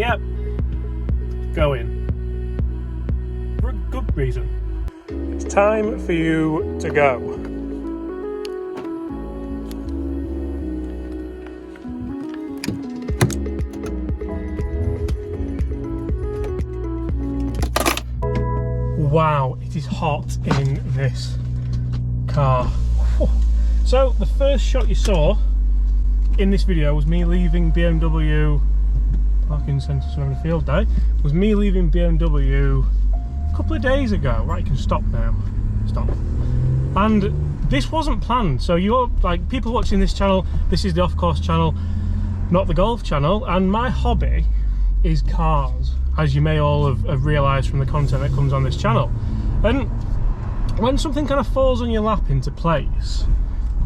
Yep, going. For a good reason. It's time for you to go. Wow, it is hot in this car. So the first shot you saw in this video was me leaving BMW parking centre surrounding field day. Was me leaving BMW a couple of days ago. Right, you can stop now. Stop. And this wasn't planned. So you're like people watching this channel. This is the off-course channel, not the golf channel. And my hobby is cars, as you may all have realised from the content that comes on this channel. And when something kind of falls on your lap into place,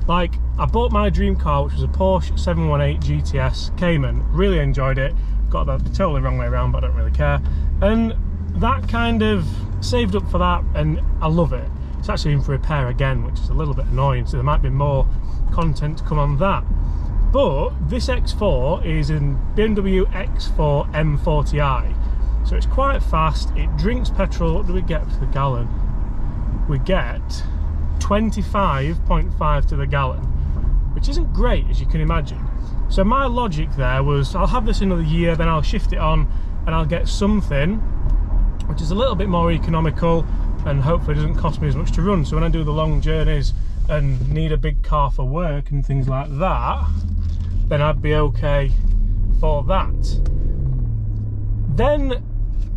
like I bought my dream car, which was a Porsche 718 GTS Cayman. Really enjoyed it. Got that the totally wrong way around, but I don't really care. And that kind of saved up for that, and I love it. It's actually in for repair again, which is a little bit annoying, so there might be more content to come on that. But this X4 is in BMW X4M40i, so it's quite fast. It drinks petrol. What do we get to the gallon? We get 25.5 to the gallon, which isn't great, as you can imagine. So my logic there was, I'll have this another year, then I'll shift it on and I'll get something which is a little bit more economical and hopefully doesn't cost me as much to run. So when I do the long journeys and need a big car for work and things like that, then I'd be okay for that. Then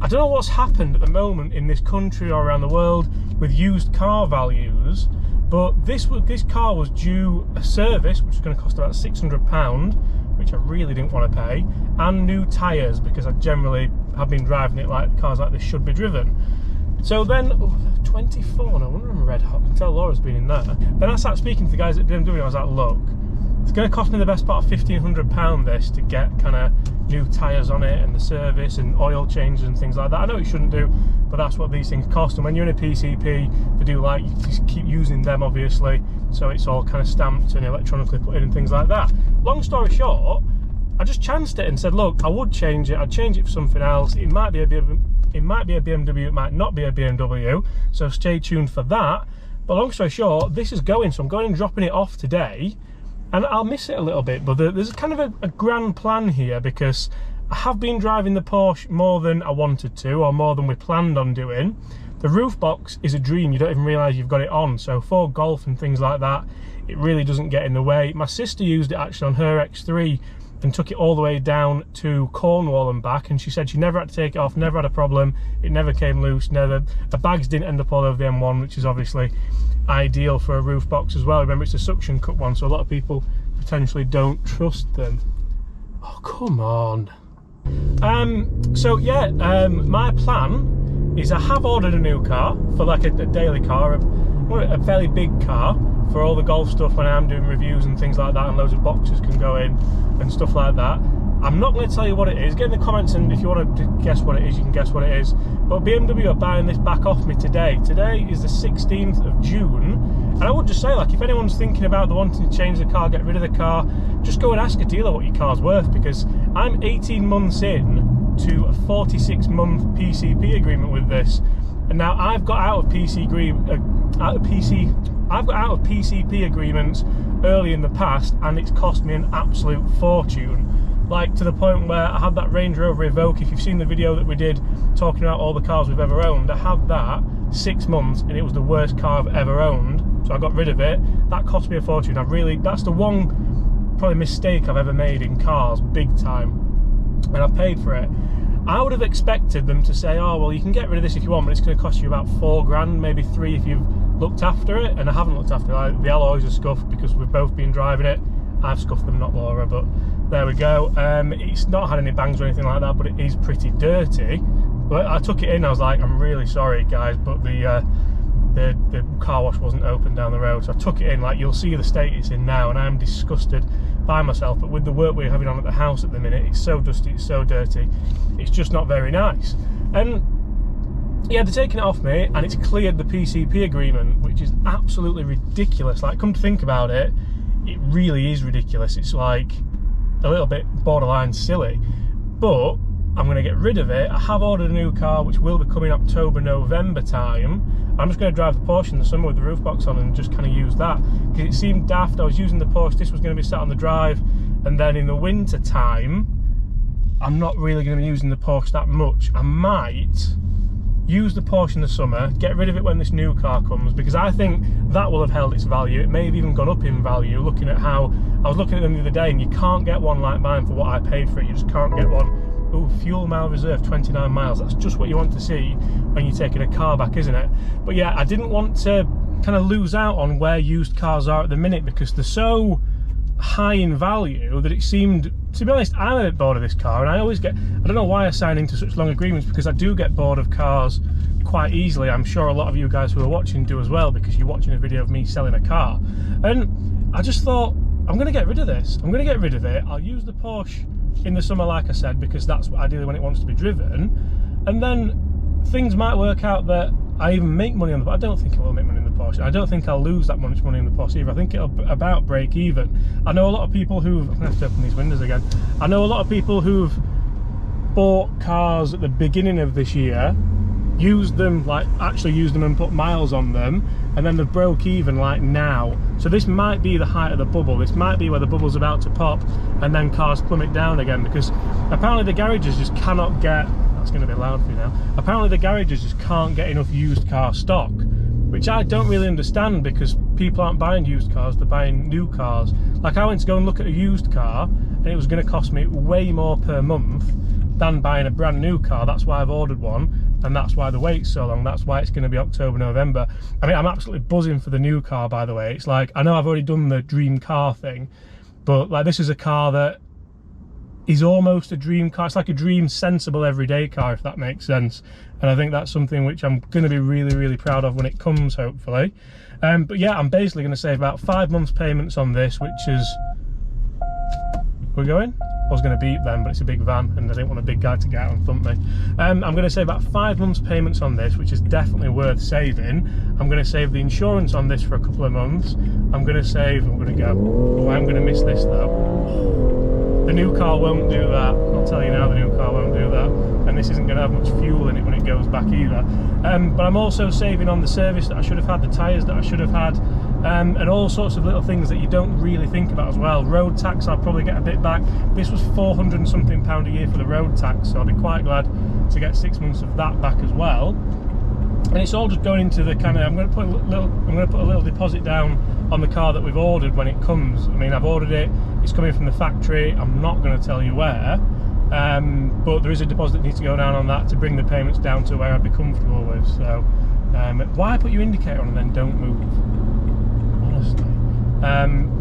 I don't know what's happened at the moment in this country or around the world with used car values, but this car was due a service, which is going to cost about £600, which I really didn't want to pay, and new tyres, because I generally have been driving it like cars like this should be driven. So then, 24, no wonder I'm red hot. I can tell Laura's been in there. Then I started speaking to the guys at BMW, I was like, look, it's going to cost me the best part of £1,500 this to get kind of new tyres on it and the service and oil changes and things like that. I know it shouldn't do, but that's what these things cost. And when you're in a PCP, they do like, you just keep using them obviously, so it's all kind of stamped and electronically put in and things like that. Long story short, I just chanced it and said, look, I would change it. I'd change it for something else. It might be a BMW, it might not be a BMW, so stay tuned for that. But long story short, this is going, so I'm going and dropping it off today. And I'll miss it a little bit, but there's kind of a grand plan here, because I have been driving the Porsche more than I wanted to, or more than we planned on doing. The roof box is a dream. You don't even realise you've got it on. So for golf and things like that, it really doesn't get in the way. My sister used it actually on her X3 and took it all the way down to Cornwall and back, and she said she never had to take it off, never had a problem. It never came loose, never. The bags didn't end up all over the M1, which is obviously ideal for a roof box as well. Remember, it's a suction cup one, so a lot of people potentially don't trust them. Oh, come on. So yeah, my plan is I have ordered a new car for like a daily car, a fairly big car for all the golf stuff when I'm doing reviews and things like that, and loads of boxes can go in and stuff like that. I'm not going to tell you what it is. Get in the comments, and if you want to guess what it is, you can guess what it is. But BMW are buying this back off me today. Today is the 16th of June, and I would just say, like, if anyone's thinking about wanting to change the car, get rid of the car, just go and ask a dealer what your car's worth, because I'm 18 months in to a 46-month PCP agreement with this, and now I've got out of PCP agreements early in the past, and it's cost me an absolute fortune. Like, to the point where I had that Range Rover Evoque. If you've seen the video that we did talking about all the cars we've ever owned, I had that 6 months and it was the worst car I've ever owned, so I got rid of it. That cost me a fortune. That's the one probably mistake I've ever made in cars, big time, and I paid for it. I would have expected them to say, oh well, you can get rid of this if you want, but it's going to cost you about £4 grand, maybe 3 if you've looked after it. And I haven't looked after it. The alloys are scuffed because we've both been driving it. I've scuffed them, not Laura, but there we go. It's not had any bangs or anything like that, but it is pretty dirty. But I took it in, I was like, I'm really sorry guys, but the car wash wasn't open down the road. So I took it in, like, you'll see the state it's in now, and I'm disgusted by myself. But with the work we're having on at the house at the minute, it's so dusty, it's so dirty, it's just not very nice. And yeah, they're taking it off me, and it's cleared the PCP agreement, which is absolutely ridiculous. Like, come to think about it, it really is ridiculous. It's like a little bit borderline silly. But I'm going to get rid of it. I have ordered a new car which will be coming October, November time. I'm just going to drive the Porsche in the summer with the roof box on and just kind of use that, because it seemed daft. I was using the Porsche, this was going to be sat on the drive, and then in the winter time I'm not really going to be using the Porsche that much. I might use the Porsche in the summer, get rid of it when this new car comes, because I think that will have held its value. It may have even gone up in value, looking at how I was looking at them the other day, and you can't get one like mine for what I paid for it. You just can't get one. Oh, fuel mile reserve 29 miles. That's just what you want to see when you're taking a car back, isn't it? But yeah, I didn't want to kind of lose out on where used cars are at the minute, because they're so high in value that it seemed, to be honest, I'm a bit bored of this car. And I always get, I don't know why I sign into such long agreements, because I do get bored of cars quite easily. I'm sure a lot of you guys who are watching do as well, because you're watching a video of me selling a car. And I just thought, I'm going to get rid of this. I'm going to get rid of it. I'll use the Porsche in the summer, like I said, because that's ideally when it wants to be driven. And then things might work out that I even make money on the, but I don't think I will make money in the Porsche. I don't think I'll lose that much money in the Porsche either. I think it'll about break even. I know a lot of people who've, I'm going to have to open these windows again. I know a lot of people who've bought cars at the beginning of this year, used them, like actually used them and put miles on them, and then they've broke even like now. So this might be the height of the bubble. This might be where the bubble's about to pop and then cars plummet down again, because apparently the garages just cannot get, that's going to be loud for you now, apparently the garages just can't get enough used car stock, which I don't really understand, because people aren't buying used cars, they're buying new cars. Like I went to go and look at a used car and it was going to cost me way more per month than buying a brand new car. That's why I've ordered one, and that's why the wait's so long. That's why it's going to be October, November. I mean, I'm absolutely buzzing for the new car, by the way. It's like, I know I've already done the dream car thing, but like this is a car that is almost a dream car. It's like a dream sensible everyday car, if that makes sense. And I think that's something which I'm going to be really, really proud of when it comes, hopefully. But yeah, I'm basically going to save about 5 months payments on this, which is, we're going? I was going to beep then, but it's a big van and I didn't want a big guy to get out and thump me. I'm going to save about 5 months payments on this, which is definitely worth saving. I'm going to save the insurance on this for a couple of months. I'm going to save, I'm going to go, oh, I'm going to miss this though. The new car won't do that. I'll tell you now, the new car won't do that. And this isn't going to have much fuel in it when it goes back either. But I'm also saving on the service that I should have had, the tyres that I should have had, and all sorts of little things that you don't really think about as well. Road tax, I'll probably get a bit back. This was £400 and something a year for the road tax, so I'll be quite glad to get 6 months of that back as well. And it's all just going into the kind of, I'm going to put a little deposit down on the car that we've ordered when it comes. I mean, I've ordered it, it's coming from the factory. I'm not going to tell you where, but there is a deposit that needs to go down on that to bring the payments down to where I'd be comfortable with. So why put your indicator on and then don't move, honestly?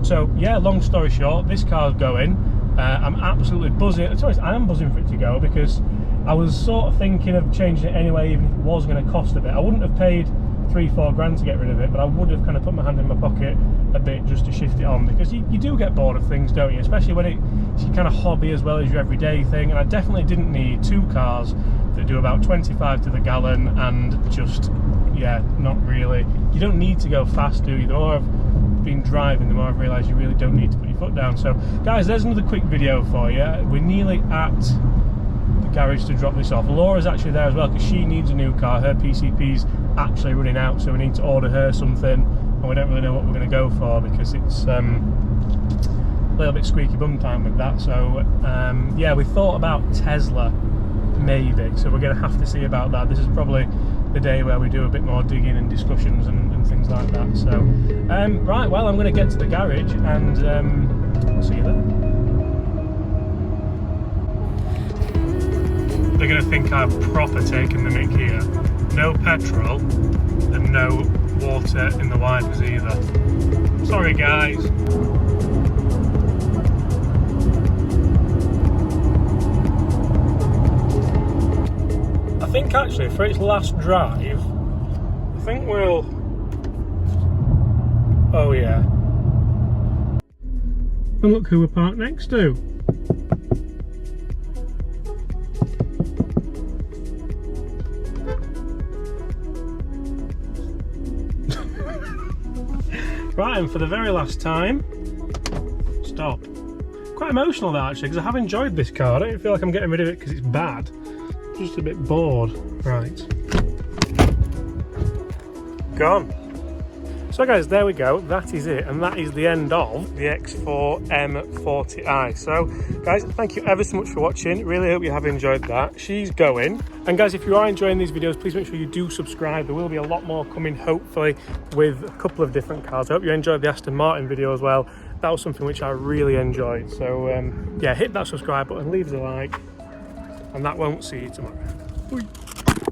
So yeah, long story short, this car's going. I'm absolutely buzzing. Sorry, I am buzzing for it to go, because I was sort of thinking of changing it anyway, even if it was going to cost a bit. I wouldn't have paid 3-4 grand to get rid of it, but I would have kind of put my hand in my pocket a bit just to shift it on, because you do get bored of things, don't you? Especially when it's your kind of hobby as well as your everyday thing. And I definitely didn't need 2 cars that do about 25 to the gallon and just, yeah, not really. You don't need to go fast, do you? The more I've been driving, the more I've realised you really don't need to put your foot down. So guys, there's another quick video for you. We're nearly at the garage to drop this off. Laura's actually there as well, because she needs a new car. Her PCP's actually running out, so we need to order her something, and we don't really know what we're going to go for, because it's a little bit squeaky bum time with that. So yeah, we thought about Tesla maybe, so we're going to have to see about that. This is probably the day where we do a bit more digging and discussions and things like that. So right, well, I'm going to get to the garage and I'll see you there. They're going to think I'm proper taking the mick here. No petrol and no water in the wipers either. Sorry guys. I think actually for its last drive, I think we'll, oh yeah. And look who we're parked next to. Right, and for the very last time, stop. quite emotional though actually, because I have enjoyed this car. I don't feel like I'm getting rid of it because it's bad. I'm just a bit bored. Right. Gone. So guys, there we go, that is it, and that is the end of the X4M40i. So guys, thank you ever so much for watching, really hope you have enjoyed that. She's going, and guys, if you are enjoying these videos, please make sure you do subscribe. There will be a lot more coming, hopefully, with a couple of different cars. I hope you enjoyed the Aston Martin video as well. That was something which I really enjoyed. So yeah, hit that subscribe button, leave us a like, and that won't see you tomorrow. Bye.